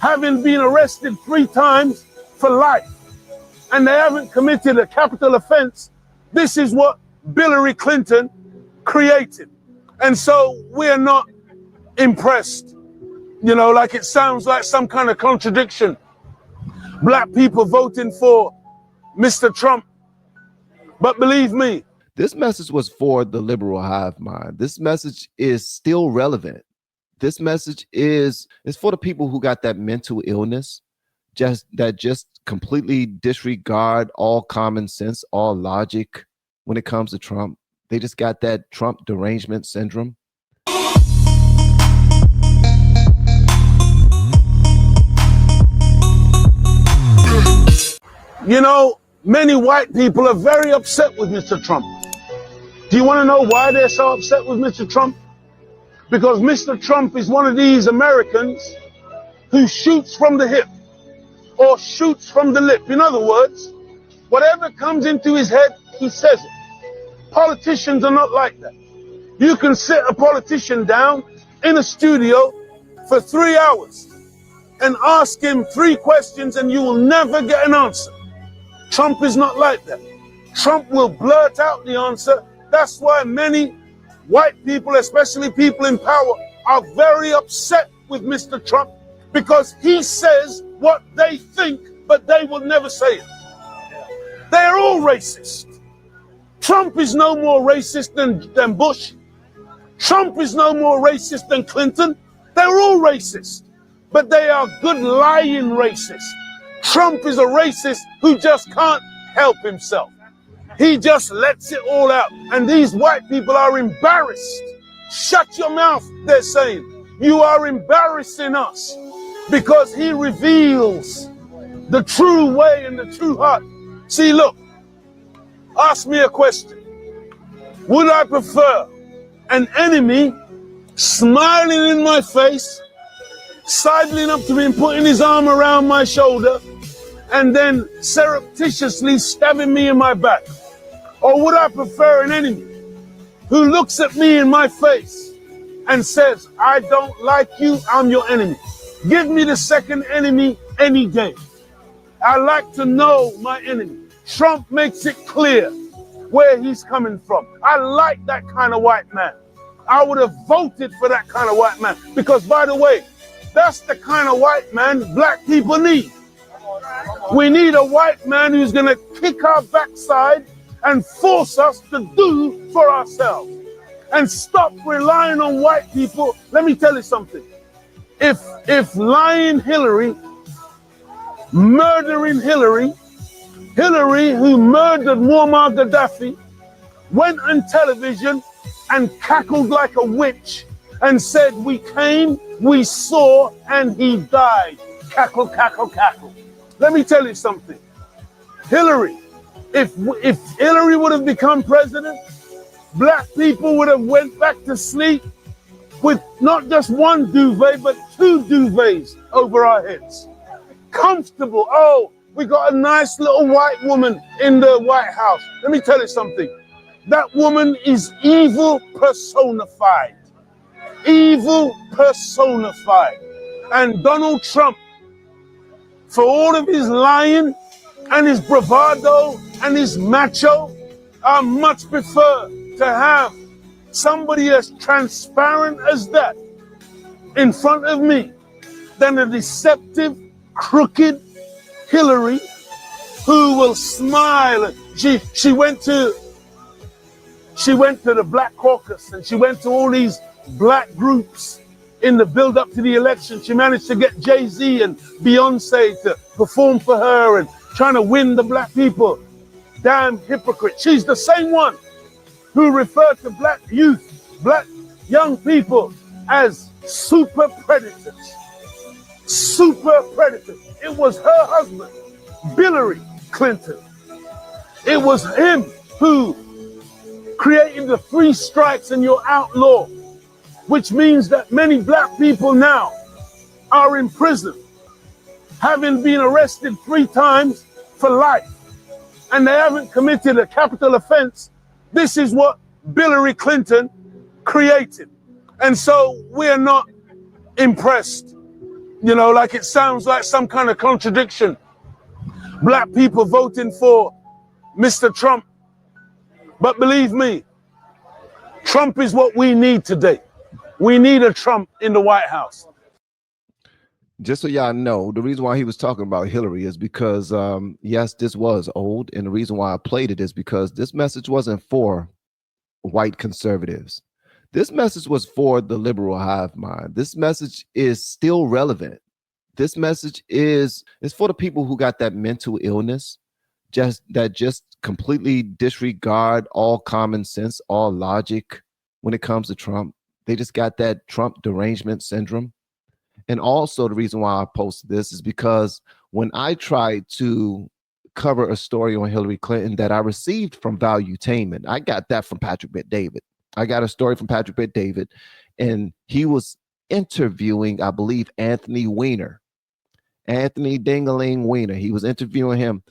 having been arrested 3 times for life, and they haven't committed a capital offense. This is what Hillary Clinton created. And so we're not impressed. You know, like it sounds like some kind of contradiction. Black people voting for Mr. Trump. But believe me, this message was for the liberal hive mind. This message is still relevant. This message is for the people who got that mental illness, just completely disregard all common sense, all logic when it comes to Trump. They just got that Trump derangement syndrome. You know, many white people are very upset with Mr. Trump. Do you want to know why they're so upset with Mr. Trump? Because Mr. Trump is one of these Americans who shoots from the hip or shoots from the lip. In other words, whatever comes into his head, he says it. Politicians are not like that. You can sit a politician down in a studio for 3 hours and ask him 3 questions and you will never get an answer. Trump is not like that. Trump will blurt out the answer. That's why many white people, especially people in power, are very upset with Mr. Trump, because he says what they think, but they will never say it. They're all racist. Trump is no more racist than Bush. Trump is no more racist than Clinton. They're all racist, but they are good lying racists. Trump is a racist who just can't help himself. He just lets it all out. And these white people are embarrassed. Shut your mouth, they're saying. You are embarrassing us, because he reveals the true way and the true heart. See, look, ask me a question. Would I prefer an enemy smiling in my face, sidling up to me and putting his arm around my shoulder, and then surreptitiously stabbing me in my back? Or would I prefer an enemy who looks at me in my face and says, I don't like you, I'm your enemy? Give me the second enemy any day. I like to know my enemy. Trump makes it clear where he's coming from. I like that kind of white man. I would have voted for that kind of white man, because, by the way, that's the kind of white man black people need. We need a white man who's going to kick our backside and force us to do for ourselves, and stop relying on white people. Let me tell you something. If lying Hillary, murdering Hillary who murdered Muammar Gaddafi, went on television and cackled like a witch and said, we came, we saw, and he died. Cackle, cackle, cackle. Let me tell you something. Hillary, if Hillary would have become president, black people would have went back to sleep with not just one duvet, but 2 duvets over our heads. Comfortable. Oh, we got a nice little white woman in the White House. Let me tell you something. That woman is evil personified. Evil personified. And Donald Trump, for all of his lying and his bravado and his macho, I much prefer to have somebody as transparent as that in front of me than a deceptive, crooked Hillary who will smile. She went to the Black Caucus, and she went to all these black groups in the build up to the election. She managed to get Jay-Z and Beyonce to perform for her and trying to win the black people. Damn hypocrite. She's the same one who referred to black youth, black young people as super predators. Super predators. It was her husband, Hillary Clinton. It was him who created the 3 strikes and you're outlaw, which means that many black people now are in prison, having been arrested 3 times for life, and they haven't committed a capital offense. This is what Hillary Clinton created. And so we're not impressed. You know, like it sounds like some kind of contradiction. Black people voting for Mr. Trump. But believe me, Trump is what we need today. We need a Trump in the White House. Just so y'all know, the reason why he was talking about Hillary is because, yes, this was old. And the reason why I played it is because this message wasn't for white conservatives. This message was for the liberal hive mind. This message is still relevant. This message is for the people who got that mental illness, just completely disregard all common sense, all logic when it comes to Trump. They just got that Trump derangement syndrome. And also the reason why I posted this is because when I tried to cover a story on Hillary Clinton that I received from Valuetainment, I got that from Patrick Bet-David. I got a story from Patrick Bet-David, and he was interviewing, I believe, Anthony Dingaling Weiner. He was interviewing him,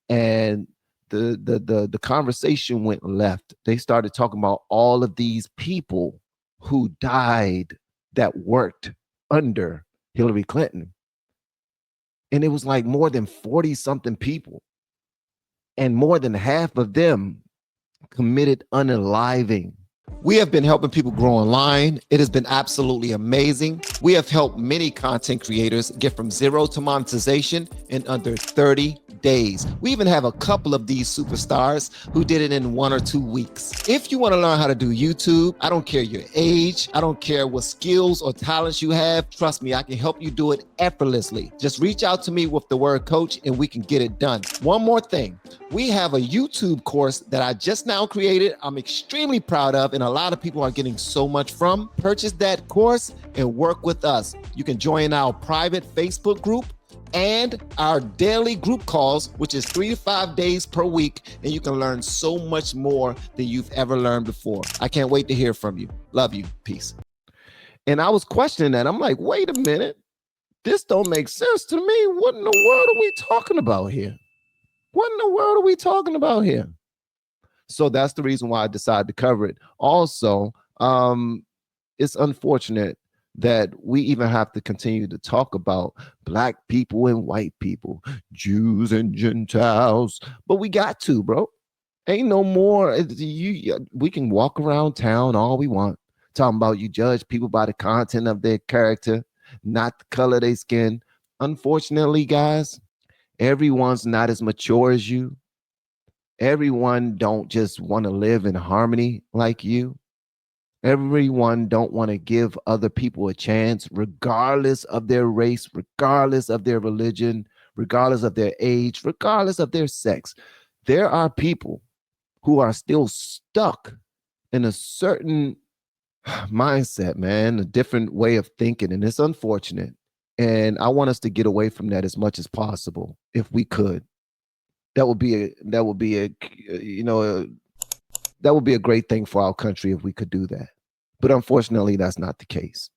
and the conversation went left. They started talking about all of these people who died that worked under Hillary Clinton. And it was like more than 40 something people. And more than half of them committed unaliving. We have been helping people grow online. It has been absolutely amazing. We have helped many content creators get from zero to monetization in under 30 days. We even have a couple of these superstars who did it in 1 or 2 weeks. If you want to learn how to do YouTube, I don't care your age, I don't care what skills or talents you have, trust me, I can help you do it effortlessly. Just reach out to me with the word coach and we can get it done. One more thing, we have a YouTube course that I just now created. I'm extremely proud of, and a lot of people are getting so much from. Purchase that course and work with us. You can join our private Facebook group and our daily group calls, which is 3 to 5 days per week, and you can learn so much more than you've ever learned before. I can't wait to hear from you. Love you. Peace. And I was questioning that. I'm like, wait a minute. This don't make sense to me. What in the world are we talking about here? What in the world are we talking about here? So that's the reason why I decided to cover it. Also, it's unfortunate that we even have to continue to talk about black people and white people, Jews and Gentiles, but we got to, bro. Ain't no more. We can walk around town all we want, talking about you judge people by the content of their character, not the color of their skin. Unfortunately, guys, everyone's not as mature as you. Everyone don't just want to live in harmony like you. Everyone don't want to give other people a chance, regardless of their race, regardless of their religion, regardless of their age, regardless of their sex. There are people who are still stuck in a certain mindset, man, a different way of thinking, and it's unfortunate. And I want us to get away from that as much as possible, if we could. That would be a great thing for our country if we could do that. But unfortunately, that's not the case.